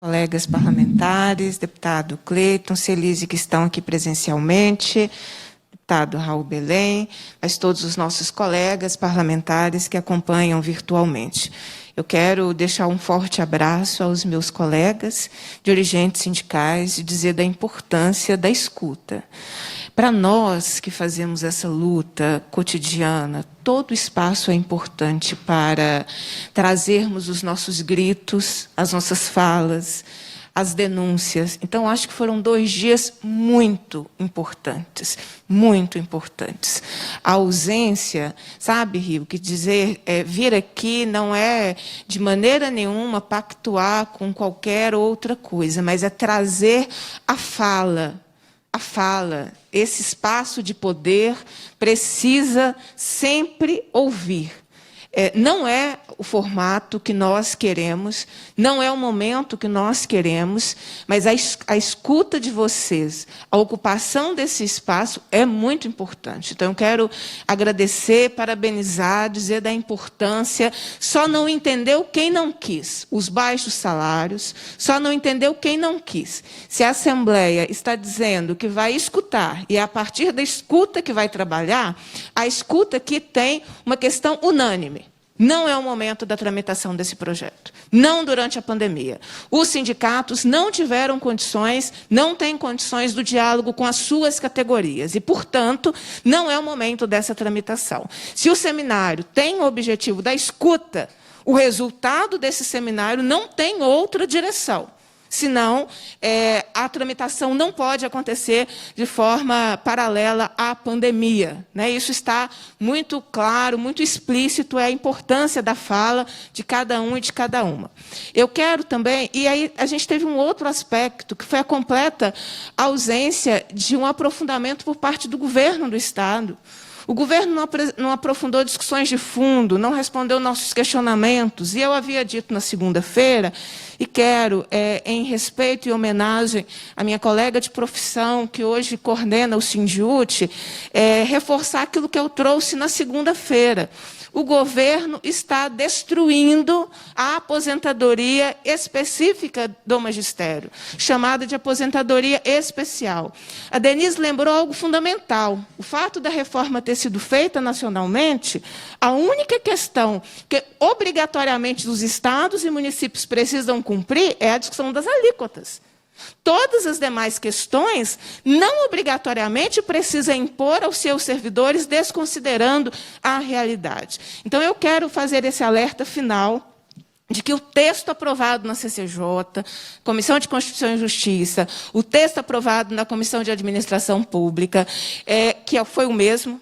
Colegas parlamentares, deputado Cleiton, Celise, que estão aqui presencialmente, deputado Raul Belém, mas todos os nossos colegas parlamentares que acompanham virtualmente. Eu quero deixar um forte abraço aos meus colegas dirigentes sindicais e dizer da importância da escuta. Para nós que fazemos essa luta cotidiana, todo espaço é importante para trazermos os nossos gritos, as nossas falas, as denúncias. Então, acho que foram 2 dias muito importantes, muito importantes. A ausência, sabe, Rio, que dizer vir aqui não é, de maneira nenhuma, pactuar com qualquer outra coisa, mas é trazer a fala, esse espaço de poder precisa sempre ouvir. Não é o formato que nós queremos, não é o momento que nós queremos, mas a escuta de vocês, a ocupação desse espaço é muito importante. Então, eu quero agradecer, parabenizar, dizer da importância. Só não entendeu quem não quis os baixos salários, só não entendeu quem não quis. Se a Assembleia está dizendo que vai escutar, e é a partir da escuta que vai trabalhar, a escuta que tem uma questão unânime. Não é o momento da tramitação desse projeto, não durante a pandemia. Os sindicatos não tiveram condições, não têm condições do diálogo com as suas categorias e, portanto, não é o momento dessa tramitação. Se o seminário tem o objetivo da escuta, o resultado desse seminário não tem outra direção. Senão, a tramitação não pode acontecer de forma paralela à pandemia. Isso está muito claro, muito explícito, é a importância da fala de cada um e de cada uma. Eu quero também, e aí a gente teve um outro aspecto, que foi a completa ausência de um aprofundamento por parte do governo do Estado. O governo não aprofundou discussões de fundo, não respondeu nossos questionamentos, e eu havia dito na segunda-feira, e quero, em respeito e homenagem à minha colega de profissão, que hoje coordena o Sindiúte, reforçar aquilo que eu trouxe na segunda-feira. O governo está destruindo a aposentadoria específica do magistério, chamada de aposentadoria especial. A Denise lembrou algo fundamental. O fato da reforma ter sido feita nacionalmente, a única questão que obrigatoriamente os estados e municípios precisam cumprir é a discussão das alíquotas. Todas as demais questões não obrigatoriamente precisam impor aos seus servidores, desconsiderando a realidade. Então, eu quero fazer esse alerta final de que o texto aprovado na CCJ, Comissão de Constituição e Justiça, o texto aprovado na Comissão de Administração Pública, que foi o mesmo,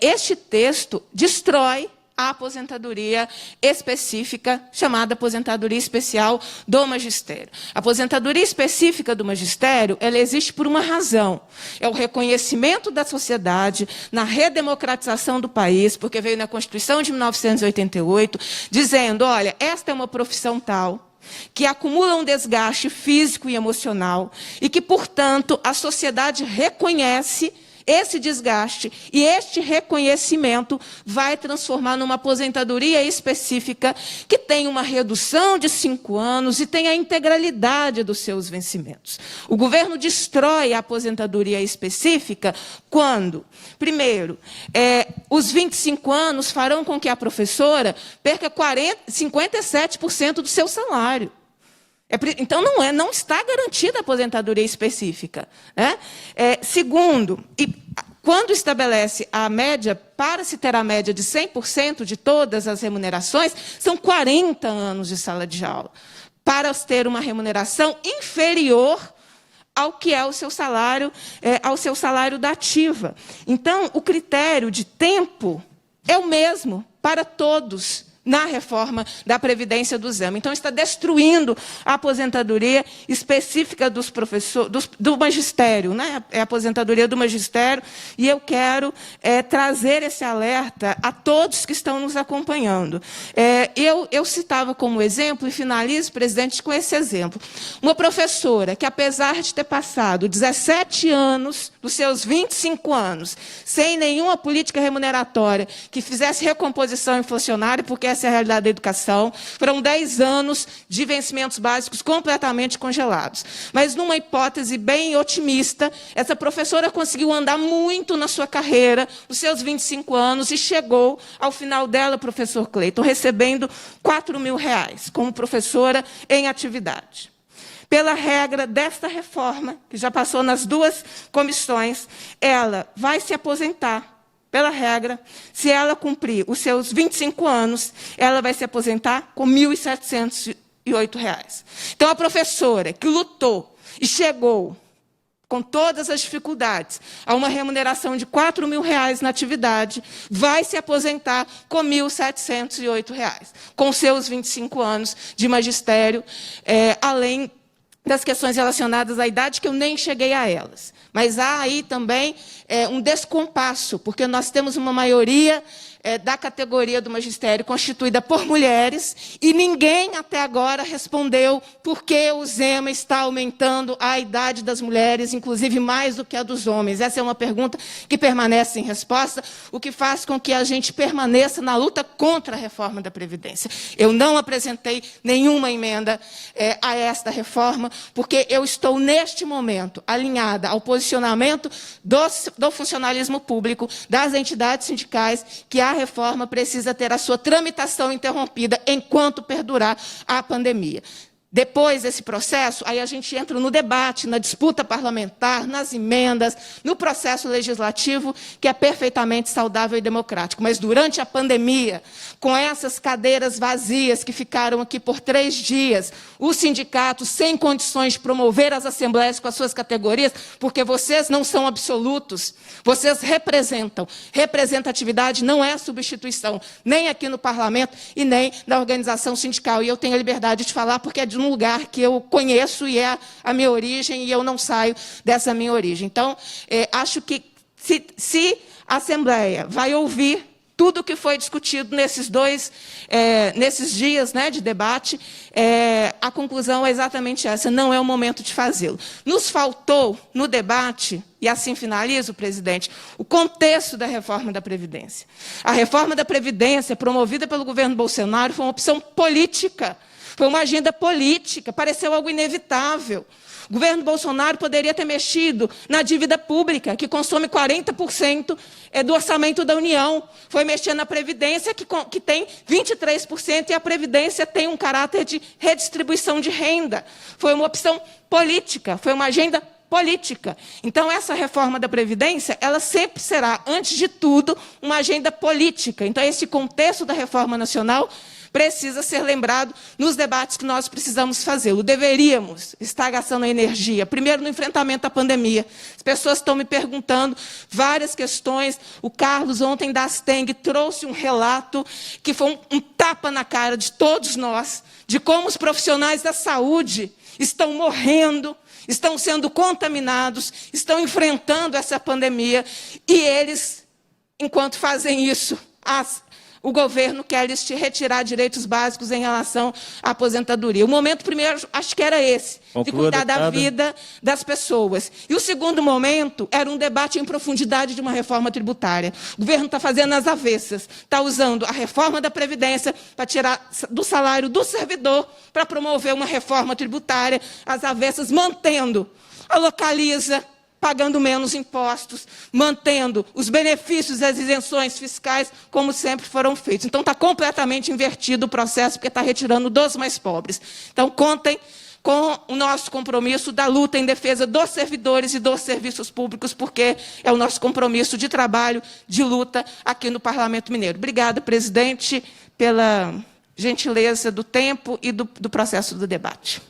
este texto destrói a aposentadoria específica, chamada aposentadoria especial do magistério. A aposentadoria específica do magistério, ela existe por uma razão. É o reconhecimento da sociedade na redemocratização do país, porque veio na Constituição de 1988, dizendo, olha, esta é uma profissão tal, que acumula um desgaste físico e emocional, e que, portanto, a sociedade reconhece esse desgaste e este reconhecimento vai transformar numa aposentadoria específica que tem uma redução de 5 anos e tem a integralidade dos seus vencimentos. O governo destrói a aposentadoria específica quando, primeiro, os 25 anos farão com que a professora perca 57% do seu salário. Então, não está garantida a aposentadoria específica. Segundo, quando estabelece a média, para se ter a média de 100% de todas as remunerações, são 40 anos de sala de aula, para ter uma remuneração inferior ao que é o seu salário, ao seu salário da ativa. Então, o critério de tempo é o mesmo para todos, na reforma da Previdência do Zema. Então, está destruindo a aposentadoria específica dos professores, do magistério, é a aposentadoria do magistério, e eu quero trazer esse alerta a todos que estão nos acompanhando. Eu citava como exemplo, e finalizo, presidente, com esse exemplo. Uma professora que, apesar de ter passado 17 anos dos seus 25 anos, sem nenhuma política remuneratória que fizesse recomposição inflacionária, porque essa é a realidade da educação. Foram 10 anos de vencimentos básicos completamente congelados. Mas, numa hipótese bem otimista, essa professora conseguiu andar muito na sua carreira, nos seus 25 anos, e chegou ao final dela, professor Cleiton, recebendo R$4.000 como professora em atividade. Pela regra desta reforma, que já passou nas 2 comissões, ela vai se aposentar. Pela regra, se ela cumprir os seus 25 anos, ela vai se aposentar com R$1.708. Então, a professora que lutou e chegou com todas as dificuldades a uma remuneração de R$4.000 na atividade, vai se aposentar com R$1.708, com seus 25 anos de magistério, além das questões relacionadas à idade, que eu nem cheguei a elas. Mas há aí também um descompasso, porque nós temos uma maioria da categoria do magistério constituída por mulheres, e ninguém até agora respondeu por que o Zema está aumentando a idade das mulheres, inclusive mais do que a dos homens. Essa é uma pergunta que permanece sem resposta, o que faz com que a gente permaneça na luta contra a reforma da Previdência. Eu não apresentei nenhuma emenda a esta reforma, porque eu estou, neste momento, alinhada ao posicionamento do funcionalismo público, das entidades sindicais, que a reforma precisa ter a sua tramitação interrompida enquanto perdurar a pandemia. Depois desse processo, aí a gente entra no debate, na disputa parlamentar, nas emendas, no processo legislativo, que é perfeitamente saudável e democrático. Mas, durante a pandemia, com essas cadeiras vazias que ficaram aqui por 3 dias, os sindicatos sem condições de promover as assembleias com as suas categorias, porque vocês não são absolutos, vocês representam. Representatividade não é substituição, nem aqui no parlamento e nem na organização sindical. E eu tenho a liberdade de falar, porque é de um lugar que eu conheço e é a minha origem, e eu não saio dessa minha origem. Então, acho que se a Assembleia vai ouvir tudo o que foi discutido nesses dias, né, de debate, a conclusão é exatamente essa: não é o momento de fazê-lo. Nos faltou, no debate, e assim finalizo, presidente, o contexto da reforma da Previdência. A reforma da Previdência, promovida pelo governo Bolsonaro, foi uma opção política. Foi uma agenda política, pareceu algo inevitável. O governo Bolsonaro poderia ter mexido na dívida pública, que consome 40% do orçamento da União. Foi mexer na Previdência, que tem 23%, e a Previdência tem um caráter de redistribuição de renda. Foi uma opção política, foi uma agenda política. Então, essa reforma da Previdência, ela sempre será, antes de tudo, uma agenda política. Então, esse contexto da reforma nacional precisa ser lembrado nos debates que nós precisamos fazê-lo. Deveríamos estar gastando energia, primeiro no enfrentamento à pandemia. As pessoas estão me perguntando várias questões. O Carlos, ontem, da Asteng, trouxe um relato que foi um tapa na cara de todos nós, de como os profissionais da saúde estão morrendo, estão sendo contaminados, estão enfrentando essa pandemia, e eles, enquanto fazem isso, o governo quer lhes retirar direitos básicos em relação à aposentadoria. O momento primeiro, acho que era esse, de cuidar da vida das pessoas. E o segundo momento era um debate em profundidade de uma reforma tributária. O governo está fazendo as avessas, está usando a reforma da Previdência para tirar do salário do servidor para promover uma reforma tributária, as avessas, mantendo a Localiza, pagando menos impostos, mantendo os benefícios e as isenções fiscais, como sempre foram feitos. Então, está completamente invertido o processo, porque está retirando dos mais pobres. Então, contem com o nosso compromisso da luta em defesa dos servidores e dos serviços públicos, porque é o nosso compromisso de trabalho, de luta aqui no Parlamento Mineiro. Obrigada, presidente, pela gentileza do tempo e do processo do debate.